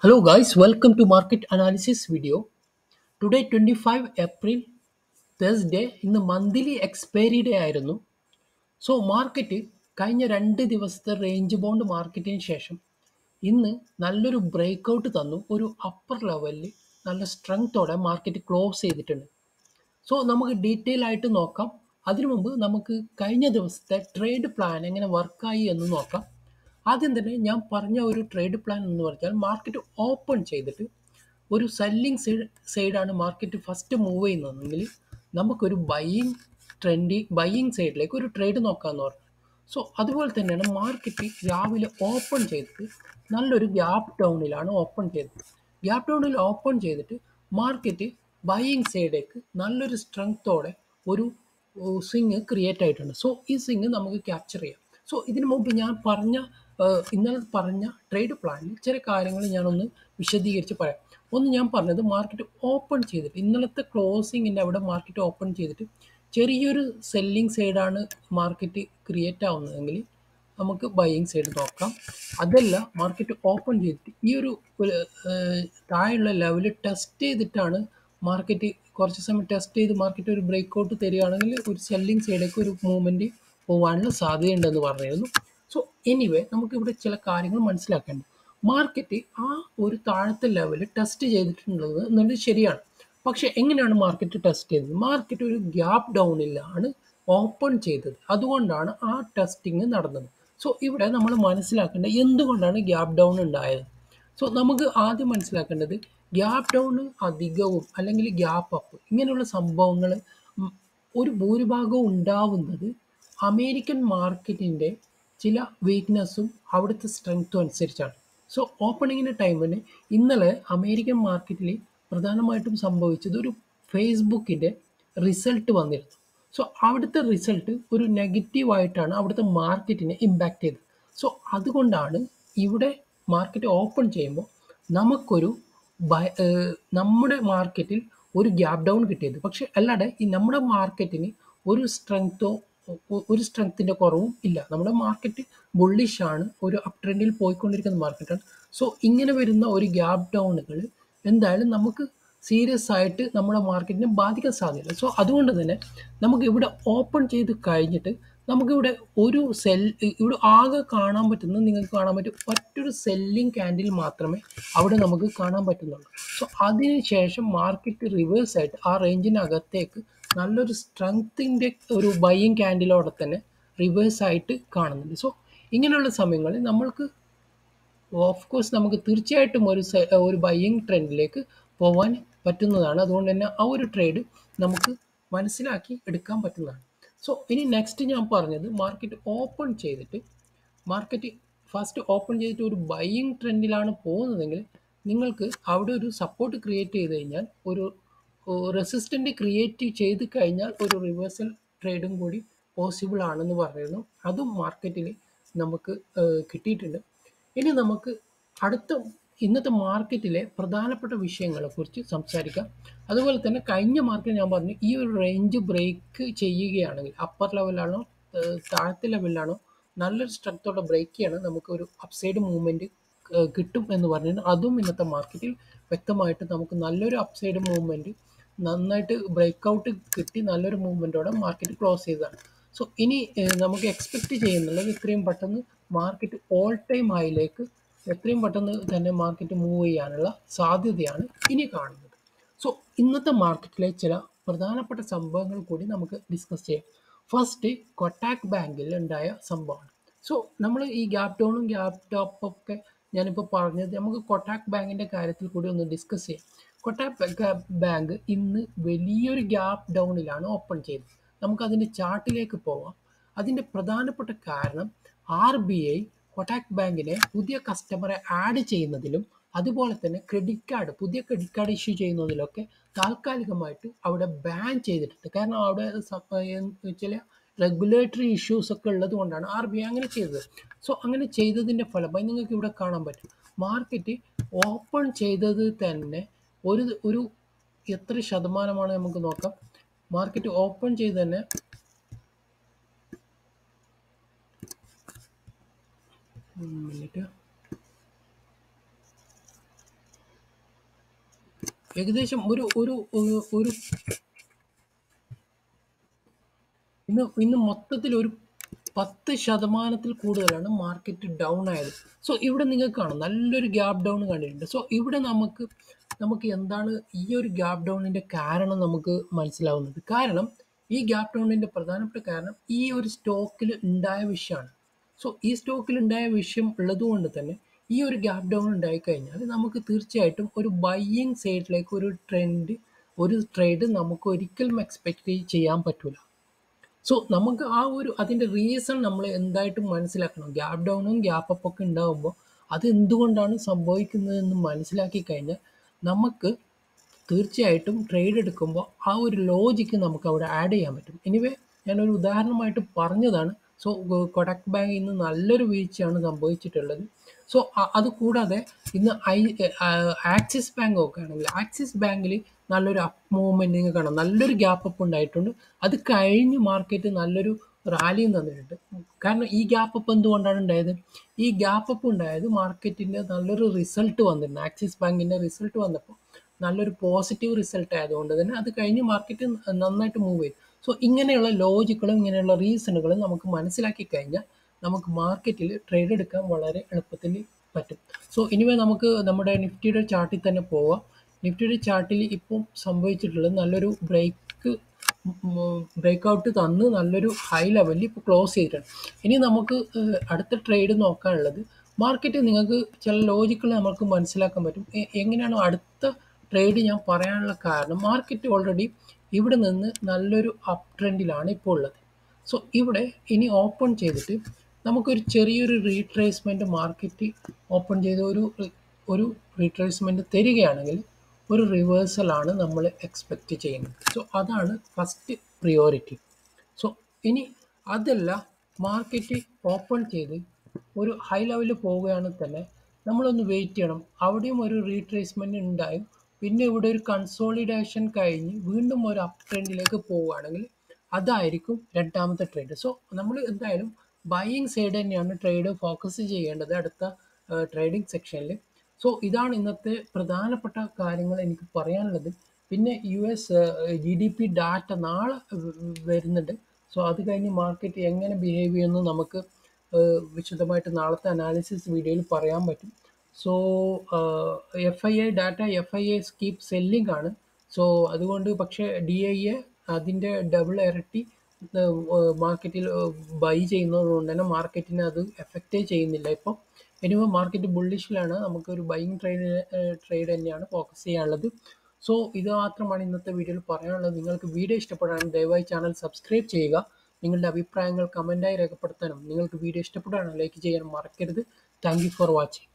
Hello guys, welcome to market analysis video. Today 25 April Thursday ഇന്ന് monthly expiry day ആയിരുന്നു. So market കഴിഞ്ഞ 2 ദിവസത്തെ range bound മാർക്കറ്റിന് ശേഷം ഇന്ന് നല്ലൊരു ബ്രേക്ക് ഔട്ട് തന്നു. ഒരു അപ്പർ ലെവലിൽ നല്ല സ്ട്രെങ്തോടെ മാർക്കറ്റ് ക്ലോസ് ചെയ്തിട്ടുണ്ട്. സോ നമുക്ക് ഡീറ്റെയിൽ ആയിട്ട് നോക്കാം. അതിനു മുമ്പ് നമുക്ക് കഴിഞ്ഞ ദിവസത്തെ ട്രേഡ് പ്ലാൻ എങ്ങനെ വർക്കായി എന്ന് നോക്കാം. ആദ്യം തന്നെ ഞാൻ പറഞ്ഞ ഒരു ട്രേഡ് പ്ലാൻ എന്ന് പറഞ്ഞാൽ മാർക്കറ്റ് ഓപ്പൺ ചെയ്തിട്ട് ഒരു സെല്ലിംഗ് സൈഡാണ് മാർക്കറ്റ് ഫസ്റ്റ് മൂവ് ചെയ്യുന്നതെങ്കിൽ നമുക്കൊരു ബൈയിങ് സൈഡിലേക്ക് ഒരു ട്രേഡ് നോക്കാമെന്ന് പറഞ്ഞു. സോ അതുപോലെ തന്നെയാണ് മാർക്കറ്റ് രാവിലെ ഓപ്പൺ ചെയ്തിട്ട് നല്ലൊരു ഗ്യാപ്പ് ഡൗണിലാണ് ഓപ്പൺ ചെയ്തത്. ഗ്യാപ്പ് ഡൗണിൽ ഓപ്പൺ ചെയ്തിട്ട് മാർക്കറ്റ് ബൈയിങ് സൈഡിലേക്ക് നല്ലൊരു സ്ട്രെങ്തോടെ ഒരു സ്വിങ് ക്രിയേറ്റ് ആയിട്ടുണ്ട്. സോ ഈ സ്വിങ് നമുക്ക് ക്യാപ്ചർ ചെയ്യാം. സോ ഇതിനു മുമ്പ് ഞാൻ ഇന്നലെ പറഞ്ഞ ട്രേഡ് പ്ലാനിൽ ചില കാര്യങ്ങൾ ഞാനൊന്ന് വിശദീകരിച്ച് പറയാം. ഒന്ന് ഞാൻ പറഞ്ഞത് മാർക്കറ്റ് ഓപ്പൺ ചെയ്തിട്ട് ഇന്നലത്തെ ക്ലോസിങ്ങിൻ്റെ അവിടെ മാർക്കറ്റ് ഓപ്പൺ ചെയ്തിട്ട് ചെറിയൊരു സെല്ലിംഗ് സൈഡാണ് മാർക്കറ്റ് ക്രിയേറ്റ് ആവുന്നതെങ്കിൽ നമുക്ക് ബൈയിങ് സൈഡ് നോക്കാം. അതല്ല മാർക്കറ്റ് ഓപ്പൺ ചെയ്തിട്ട് ഈ ഒരു താഴെയുള്ള ലെവൽ ടെസ്റ്റ് ചെയ്തിട്ടാണ് മാർക്കറ്റ് കുറച്ച് സമയം ടെസ്റ്റ് ചെയ്ത് മാർക്കറ്റ് ഒരു ബ്രേക്ക് ഔട്ട് തരികയാണെങ്കിൽ ഒരു സെല്ലിംഗ് സൈഡിലേക്ക് ഒരു മൂവ്മെൻറ്റ് പോകാനുള്ള സാധ്യതയുണ്ടെന്ന് പറഞ്ഞിരുന്നു. സോ എനിവേ നമുക്കിവിടെ ചില കാര്യങ്ങൾ മനസ്സിലാക്കേണ്ടത് മാർക്കറ്റ് ആ ഒരു താഴത്തെ ലെവൽ ടെസ്റ്റ് ചെയ്തിട്ടുള്ളത് എന്നുള്ളത് ശരിയാണ്. പക്ഷെ എങ്ങനെയാണ് മാർക്കറ്റ് ടെസ്റ്റ് ചെയ്തത്? മാർക്കറ്റ് ഒരു ഗ്യാപ്പ് ഡൗണിലാണ് ഓപ്പൺ ചെയ്തത്. അതുകൊണ്ടാണ് ആ ടെസ്റ്റിംഗ് നടന്നത്. സോ ഇവിടെ നമ്മൾ മനസ്സിലാക്കേണ്ടത് എന്തുകൊണ്ടാണ് ഗ്യാപ്പ് ഡൗൺ ഉണ്ടായത്. സോ നമുക്ക് ആദ്യം മനസ്സിലാക്കേണ്ടത് ഗ്യാപ്പ് ഡൗൺ അധികവും അല്ലെങ്കിൽ ഗ്യാപ്പ് അപ്പ് ഇങ്ങനെയുള്ള സംഭവങ്ങൾ ഒരു ഭൂരിഭാഗവും ഉണ്ടാവുന്നത് അമേരിക്കൻ മാർക്കറ്റിൻ്റെ ചില വീക്ക്നെസ്സും അവിടുത്തെ സ്ട്രെങ്ത്തും അനുസരിച്ചാണ്. സോ ഓപ്പണിങ്ങിൻ്റെ ടൈമിന് ഇന്നലെ അമേരിക്കൻ മാർക്കറ്റിൽ പ്രധാനമായിട്ടും സംഭവിച്ചത് ഒരു ഫേസ്ബുക്കിൻ്റെ റിസൾട്ട് വന്നിരുന്നു. സോ അവിടുത്തെ റിസൾട്ട് ഒരു നെഗറ്റീവായിട്ടാണ് അവിടുത്തെ മാർക്കറ്റിനെ ഇമ്പാക്റ്റ് ചെയ്തത്. സോ അതുകൊണ്ടാണ് ഇവിടെ മാർക്കറ്റ് ഓപ്പൺ ചെയ്യുമ്പോൾ നമുക്കൊരു നമ്മുടെ മാർക്കറ്റിൽ ഒരു ഗ്യാപ്പ് ഡൗൺ കിട്ടിയത്. പക്ഷെ അല്ലാതെ ഈ നമ്മുടെ മാർക്കറ്റിന് ഒരു ഒരു സ്ട്രെങ്ത്തിൻ്റെ കുറവും ഇല്ല. നമ്മുടെ മാർക്കറ്റ് ബുള്ളിഷാണ്, ഒരു അപ് ട്രെൻഡിൽ പോയിക്കൊണ്ടിരിക്കുന്ന മാർക്കറ്റാണ്. സോ ഇങ്ങനെ വരുന്ന ഒരു ഗ്യാപ്പ് ഡൗണുകൾ എന്തായാലും നമുക്ക് സീരിയസ് ആയിട്ട് നമ്മുടെ മാർക്കറ്റിനെ ബാധിക്കാൻ സാധ്യതയില്ല. സോ അതുകൊണ്ട് തന്നെ നമുക്ക് ഇവിടെ ഓപ്പൺ ചെയ്ത് കഴിഞ്ഞിട്ട് നമുക്കിവിടെ ഇവിടെ ആകെ കാണാൻ പറ്റുന്നത് നിങ്ങൾക്ക് കാണാൻ പറ്റും ഒറ്റൊരു സെല്ലിംഗ് ക്യാൻഡിൽ മാത്രമേ അവിടെ നമുക്ക് കാണാൻ പറ്റുന്നുള്ളൂ. സോ അതിനുശേഷം മാർക്കറ്റ് റിവേഴ്സ് ആയിട്ട് ആ റേഞ്ചിനകത്തേക്ക് നല്ലൊരു സ്ട്രെങ്ത്തിൻ്റെ ഒരു ബൈയിങ് ക്യാൻഡിലോടെ തന്നെ റിവേഴ്സ് ആയിട്ട് കാണുന്നുണ്ട്. സോ ഇങ്ങനെയുള്ള സമയങ്ങളിൽ നമ്മൾക്ക് ഓഫ് കോഴ്സ് നമുക്ക് തീർച്ചയായിട്ടും ഒരു ബൈയിങ് ട്രെൻഡിലേക്ക് പോകാൻ പറ്റുന്നതാണ്. അതുകൊണ്ട് തന്നെ ആ ഒരു ട്രേഡ് നമുക്ക് മനസ്സിലാക്കി എടുക്കാൻ പറ്റുന്നതാണ്. സോ ഇനി നെക്സ്റ്റ് ഞാൻ പറഞ്ഞത് മാർക്കറ്റ് ഫസ്റ്റ് ഓപ്പൺ ചെയ്തിട്ട് ഒരു ബൈയിങ് ട്രെൻഡിലാണ് പോകുന്നതെങ്കിൽ നിങ്ങൾക്ക് അവിടെ ഒരു സപ്പോർട്ട് ക്രിയേറ്റ് ചെയ്ത് കഴിഞ്ഞാൽ ഒരു റെസിസ്റ്റൻ്റ് ക്രിയേറ്റ് ചെയ്ത് കഴിഞ്ഞാൽ ഒരു റിവേഴ്സൽ ട്രേഡും കൂടി പോസിബിൾ ആണെന്ന് പറയുന്നു. അതും മാർക്കറ്റിൽ നമുക്ക് കിട്ടിയിട്ടുണ്ട്. ഇനി നമുക്ക് അടുത്ത ഇന്നത്തെ മാർക്കറ്റിലെ പ്രധാനപ്പെട്ട വിഷയങ്ങളെക്കുറിച്ച് സംസാരിക്കാം. അതുപോലെ തന്നെ കഴിഞ്ഞ മാർക്കറ്റ് ഞാൻ പറഞ്ഞു ഈ ഒരു റേഞ്ച് ബ്രേക്ക് ചെയ്യുകയാണെങ്കിൽ അപ്പർ ലെവലാണോ താഴത്തെ ലെവലിലാണോ നല്ലൊരു സ്ട്രെങ്ത്തോടെ ബ്രേക്ക് ചെയ്യണം നമുക്ക് ഒരു അപ്സൈഡ് മൂവ്മെൻറ്റ് കിട്ടും എന്ന് പറഞ്ഞിട്ട് അതും ഇന്നത്തെ മാർക്കറ്റിൽ വ്യക്തമായിട്ട് നമുക്ക് നല്ലൊരു അപ്സൈഡ് മൂവ്മെൻറ്റ് നന്നായിട്ട് ബ്രേക്ക് ഔട്ട് കിട്ടി നല്ലൊരു മൂവ്മെൻറ്റോടെ മാർക്കറ്റ് ക്ലോസ് ചെയ്തതാണ്. സോ ഇനി നമുക്ക് എക്സ്പെക്റ്റ് ചെയ്യുന്നുള്ളത് ഇത്രയും പെട്ടെന്ന് മാർക്കറ്റ് ഓൾ ടൈം ഹൈയിലേക്ക് എത്രയും പെട്ടെന്ന് തന്നെ മാർക്കറ്റ് മൂവ് ചെയ്യാനുള്ള സാധ്യതയാണ് ഇനി കാണുന്നത്. സോ ഇന്നത്തെ മാർക്കറ്റിലെ ചില പ്രധാനപ്പെട്ട സംഭവങ്ങൾ കൂടി നമുക്ക് ഡിസ്കസ് ചെയ്യാം. ഫസ്റ്റ് കൊട്ടാക് ബാങ്കിൽ ഉണ്ടായ സംഭവമാണ്. സോ നമ്മൾ ഈ ഗ്യാപ്പ് ഡൗണും ഗ്യാപ്പ് ടോപ്പും ഒക്കെ ഞാനിപ്പോൾ പറഞ്ഞത് നമുക്ക് കൊട്ടാക് ബാങ്കിൻ്റെ കാര്യത്തിൽ കൂടി ഒന്ന് ഡിസ്കസ് ചെയ്യാം. കൊട്ടാക് ബാങ്ക് ഇന്ന് വലിയൊരു ഗ്യാപ്പ് ഡൗണിലാണ് ഓപ്പൺ ചെയ്തത്. നമുക്കതിൻ്റെ ചാർട്ടിലേക്ക് പോവാം. അതിൻ്റെ പ്രധാനപ്പെട്ട കാരണം RBI കൊട്ടാക് ബാങ്കിനെ പുതിയ കസ്റ്റമറെ ആഡ് ചെയ്യുന്നതിലും അതുപോലെ തന്നെ പുതിയ ക്രെഡിറ്റ് കാർഡ് ഇഷ്യൂ ചെയ്യുന്നതിലൊക്കെ താൽക്കാലികമായിട്ട് അവിടെ ബാൻ ചെയ്തിട്ടുണ്ട്. കാരണം അവിടെ ചില റെഗുലേറ്ററി ഇഷ്യൂസ് ഒക്കെ ഉള്ളത് കൊണ്ടാണ് RBI അങ്ങനെ ചെയ്തത്. സോ അങ്ങനെ ചെയ്തതിൻ്റെ ഫലമായി നിങ്ങൾക്ക് ഇവിടെ കാണാൻ പറ്റും മാർക്കറ്റ് ഓപ്പൺ ചെയ്തത് തന്നെ ഒരു എത്ര ശതമാനമാണ് നമുക്ക് നോക്കാം. മാർക്കറ്റ് ഓപ്പൺ ചെയ്ത് തന്നെ മിനിറ്റ് ഏകദേശം ഒരു ഇന്ന് മൊത്തത്തിൽ ഒരു 10% കൂടുതലാണ് മാർക്കറ്റ് ഡൗൺ ആയത്. സോ ഇവിടെ നിങ്ങൾക്ക് കാണാം നല്ലൊരു ഗ്യാപ്പ് ഡൗൺ കണ്ടിട്ടുണ്ട്. സോ ഇവിടെ നമുക്ക് എന്താണ് ഈ ഒരു ഗ്യാപ്പ് ഡൗണിന്റെ കാരണം നമുക്ക് മനസ്സിലാവുന്നത്. കാരണം ഈ ഗ്യാപ്പ് ഡൗണിന്റെ പ്രധാനപ്പെട്ട കാരണം ഈ ഒരു സ്റ്റോക്കിൽ ഉണ്ടായ വിഷയമാണ്. സോ ഈ സ്റ്റോക്കിൽ ഉണ്ടായ വിഷയം ഉള്ളത് കൊണ്ട് തന്നെ ഈ ഒരു ഗ്യാപ്പ് ഡൗൺ ഉണ്ടായി കഴിഞ്ഞാൽ നമുക്ക് തീർച്ചയായിട്ടും ഒരു ബൈയിങ് സൈഡിലേക്ക് ഒരു ട്രേഡ് നമുക്ക് ഒരിക്കലും എക്സ്പെക്ട് ചെയ്യാൻ പറ്റൂല. സോ നമുക്ക് ആ ഒരു അതിൻ്റെ റീസൺ നമ്മൾ എന്തായിട്ടും മനസ്സിലാക്കണം. ഗ്യാപ്പ് ഡൗണും ഗ്യാപ്പ് അപ്പ് ഒക്കെ ഉണ്ടാകുമ്പോൾ അത് എന്തുകൊണ്ടാണ് സംഭവിക്കുന്നതെന്ന് മനസ്സിലാക്കി കഴിഞ്ഞാൽ നമുക്ക് തീർച്ചയായിട്ടും ട്രേഡ് എടുക്കുമ്പോൾ ആ ഒരു ലോജിക്ക് നമുക്ക് അവിടെ ആഡ് ചെയ്യാൻ പറ്റും. എനിവേ ഞാനൊരു ഉദാഹരണമായിട്ട് പറഞ്ഞതാണ്. സോ കൊടക് ബാങ്ക് ഇന്ന് നല്ലൊരു വീഴ്ചയാണ് സംഭവിച്ചിട്ടുള്ളത്. സോ അത് കൂടാതെ ഇന്ന് ആക്സിസ് ബാങ്ക് നോക്കുകയാണെങ്കിൽ ആക്സിസ് ബാങ്കിൽ നല്ലൊരു അപ്പ് മൂവ്മെൻറ്റ് നിങ്ങൾ കാണാം. നല്ലൊരു ഗ്യാപ്പ് അപ്പ് ഉണ്ടായിട്ടുണ്ട്. അത് കഴിഞ്ഞ് മാർക്കറ്റ് നല്ലൊരു റാലിയും തന്നിട്ടുണ്ട്. കാരണം ഈ ഗ്യാപ്പ് അപ്പ് എന്തുകൊണ്ടാണ് ഉണ്ടായത്? ഈ ഗ്യാപ്പ് അപ്പ് ഉണ്ടായത് മാർക്കറ്റിൻ്റെ നല്ലൊരു റിസൾട്ട് വന്നിട്ടുണ്ട്. ആക്സിസ് ബാങ്കിൻ്റെ റിസൾട്ട് വന്നപ്പോൾ നല്ലൊരു പോസിറ്റീവ് റിസൾട്ട് ആയതുകൊണ്ട് തന്നെ അത് കഴിഞ്ഞ് മാർക്കറ്റ് നന്നായിട്ട് മൂവ് ചെയ്യും. സോ ഇങ്ങനെയുള്ള ലോജിക്കുകളും ഇങ്ങനെയുള്ള റീസണുകളും നമുക്ക് മനസ്സിലാക്കി കഴിഞ്ഞാൽ നമുക്ക് മാർക്കറ്റിൽ ട്രേഡ് എടുക്കാൻ വളരെ എളുപ്പത്തിൽ പറ്റും. സോ ഇനിവേ നമുക്ക് നമ്മുടെ നിഫ്റ്റിയുടെ ചാർട്ടിൽ തന്നെ പോവാം. നിഫ്റ്റിയുടെ ചാർട്ടിൽ ഇപ്പം സംഭവിച്ചിട്ടുള്ളത് നല്ലൊരു ബ്രേക്ക് ഔട്ട് തന്ന് നല്ലൊരു ഹൈ ലെവലിൽ ഇപ്പോൾ ക്ലോസ് ചെയ്തിട്ടുണ്ട്. ഇനി നമുക്ക് അടുത്ത ട്രേഡ് നോക്കാനുള്ളത് മാർക്കറ്റ് നിങ്ങൾക്ക് ചില ലോജിക്കുകൾ നമുക്ക് മനസ്സിലാക്കാൻ പറ്റും. എങ്ങനെയാണോ അടുത്ത ട്രേഡ് ഞാൻ പറയാനുള്ള കാരണം മാർക്കറ്റ് ഓൾറെഡി ഇവിടെ നിന്ന് നല്ലൊരു അപ്പ് ട്രെൻഡിലാണ് ഇപ്പോൾ ഉള്ളത്. സോ ഇവിടെ ഇനി ഓപ്പൺ ചെയ്തിട്ട് നമുക്കൊരു ചെറിയൊരു റീട്രേസ്മെൻറ്റ് മാർക്കറ്റ് ഓപ്പൺ ചെയ്ത് ഒരു റീട്രേസ്മെൻറ്റ് തരികയാണെങ്കിൽ ഒരു റിവേഴ്സലാണ് നമ്മൾ എക്സ്പെക്റ്റ് ചെയ്യുന്നത്. സോ അതാണ് ഫസ്റ്റ് പ്രിയോറിറ്റി. സോ ഇനി അതല്ല മാർക്കറ്റ് ഓപ്പൺ ചെയ്ത് ഒരു ഹൈ ലെവലിൽ പോവുകയാണെങ്കിൽ തന്നെ നമ്മളൊന്ന് വെയിറ്റ് ചെയ്യണം. അവിടെയും ഒരു റീട്രേസ്മെൻറ്റ് ഉണ്ടായും പിന്നെ ഇവിടെ ഒരു കൺസോളിഡേഷൻ കഴിഞ്ഞ് വീണ്ടും ഒരു അപ്പ് ട്രെൻഡിലേക്ക് പോവുകയാണെങ്കിൽ അതായിരിക്കും രണ്ടാമത്തെ ട്രേഡ്. സോ നമ്മൾ എന്തായാലും ബൈയിങ് സൈഡ് തന്നെയാണ് ട്രേഡ് ഫോക്കസ് ചെയ്യേണ്ടത് അടുത്ത ട്രേഡിംഗ് സെക്ഷനിൽ. സോ ഇതാണ് ഇന്നത്തെ പ്രധാനപ്പെട്ട കാര്യങ്ങൾ എനിക്ക് പറയാനുള്ളത്. പിന്നെ US GDP ഡാറ്റ നാളെ വരുന്നുണ്ട്. സോ അത് കഴിഞ്ഞ് മാർക്കറ്റ് എങ്ങനെ ബിഹേവ് ചെയ്യുന്നു നമുക്ക് വിശദമായിട്ട് നാളത്തെ അനാലിസിസ് വീഡിയോയിൽ പറയാൻ പറ്റും. So FIA data FIA keep selling ആണ്. സോ അതുകൊണ്ട് പക്ഷേ DIA അതിൻ്റെ ഡബിൾ ഇരട്ടി മാർക്കറ്റിൽ ബൈ ചെയ്യുന്നത് കൊണ്ട് തന്നെ മാർക്കറ്റിനെ അത് എഫക്റ്റേ ചെയ്യുന്നില്ല ഇപ്പം. എനിവേ മാർക്കറ്റ് ബുള്ളിഷിലാണ്. നമുക്കൊരു ബൈയിങ് ട്രേഡ് തന്നെയാണ് ഫോക്കസ് ചെയ്യാനുള്ളത്. സോ ഇത് മാത്രമാണ് ഇന്നത്തെ വീഡിയോയിൽ പറയാനുള്ളത്. നിങ്ങൾക്ക് വീഡിയോ ഇഷ്ടപ്പെടുകയാണെങ്കിൽ ദയവായി ചാനൽ സബ്സ്ക്രൈബ് ചെയ്യുക. നിങ്ങളുടെ അഭിപ്രായങ്ങൾ കമൻറ്റായി രേഖപ്പെടുത്താനും നിങ്ങൾക്ക് വീഡിയോ ഇഷ്ടപ്പെടുകയാണെങ്കിൽ ലൈക്ക് ചെയ്യാനും മറക്കരുത്. Thank you for watching.